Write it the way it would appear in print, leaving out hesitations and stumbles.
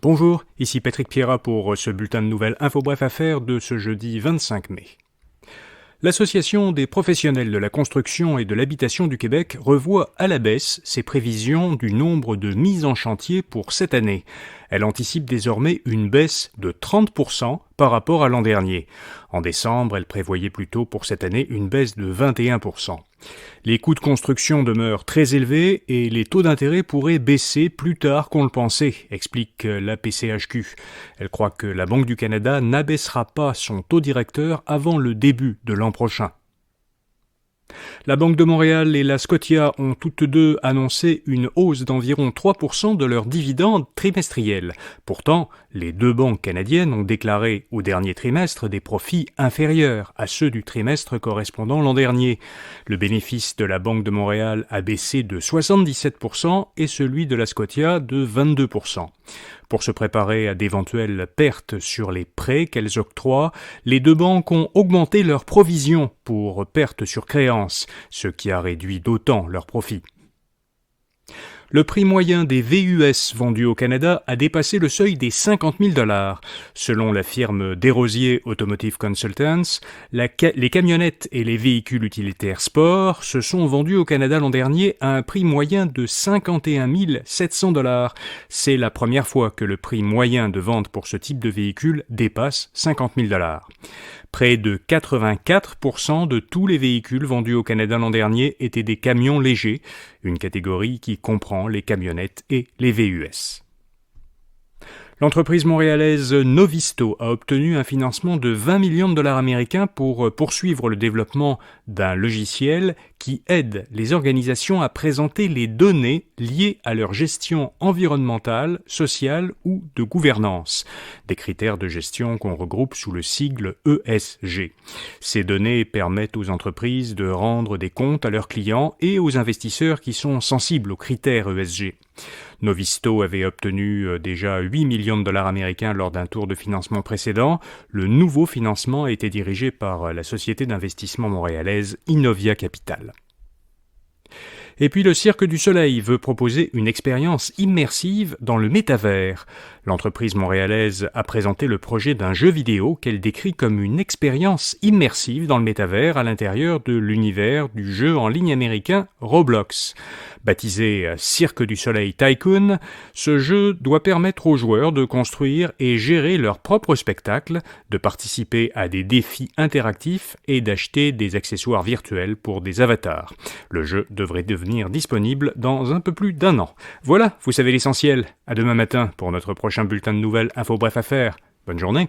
Bonjour, ici Patrick Pierrat pour ce bulletin de nouvelles Info Bref Affaires de ce jeudi 25 mai. L'Association des professionnels de la construction et de l'habitation du Québec revoit à la baisse ses prévisions du nombre de mises en chantier pour cette année. Elle anticipe désormais une baisse de 30% par rapport à l'an dernier. En décembre, elle prévoyait plutôt pour cette année une baisse de 21%. Les coûts de construction demeurent très élevés et les taux d'intérêt pourraient baisser plus tard qu'on le pensait, explique la PCHQ. Elle croit que la Banque du Canada n'abaissera pas son taux directeur avant le début de l'an prochain. La Banque de Montréal et la Scotia ont toutes deux annoncé une hausse d'environ 3% de leurs dividendes trimestriels. Pourtant, les deux banques canadiennes ont déclaré au dernier trimestre des profits inférieurs à ceux du trimestre correspondant l'an dernier. Le bénéfice de la Banque de Montréal a baissé de 77% et celui de la Scotia de 22%. Pour se préparer à d'éventuelles pertes sur les prêts qu'elles octroient, les deux banques ont augmenté leurs provisions pour pertes sur créances, ce qui a réduit d'autant leurs profits. Le prix moyen des VUS vendus au Canada a dépassé le seuil des 50 000 $. Selon la firme Desrosiers Automotive Consultants, les camionnettes et les véhicules utilitaires sport se sont vendus au Canada l'an dernier à un prix moyen de 51 700 $. C'est la première fois que le prix moyen de vente pour ce type de véhicule dépasse 50 000 $. Près de 84% de tous les véhicules vendus au Canada l'an dernier étaient des camions légers, une catégorie qui comprend les camionnettes et les VUS. L'entreprise montréalaise Novisto a obtenu un financement de 20 millions de $ américains pour poursuivre le développement d'un logiciel qui aide les organisations à présenter les données liées à leur gestion environnementale, sociale ou de gouvernance, des critères de gestion qu'on regroupe sous le sigle ESG. Ces données permettent aux entreprises de rendre des comptes à leurs clients et aux investisseurs qui sont sensibles aux critères ESG. Novisto avait obtenu déjà 8 millions de $ américains lors d'un tour de financement précédent. Le nouveau financement a été dirigé par la société d'investissement montréalaise Innovia Capital. Et puis le Cirque du Soleil veut proposer une expérience immersive dans le métavers. L'entreprise montréalaise a présenté le projet d'un jeu vidéo qu'elle décrit comme une expérience immersive dans le métavers à l'intérieur de l'univers du jeu en ligne américain Roblox. Baptisé Cirque du Soleil Tycoon, ce jeu doit permettre aux joueurs de construire et gérer leur propre spectacle, de participer à des défis interactifs et d'acheter des accessoires virtuels pour des avatars. Le jeu devrait devenir disponible dans un peu plus d'1 an. Voilà, vous savez l'essentiel. À demain matin pour notre prochain bulletin de nouvelles Info Bref Affaires. Bonne journée.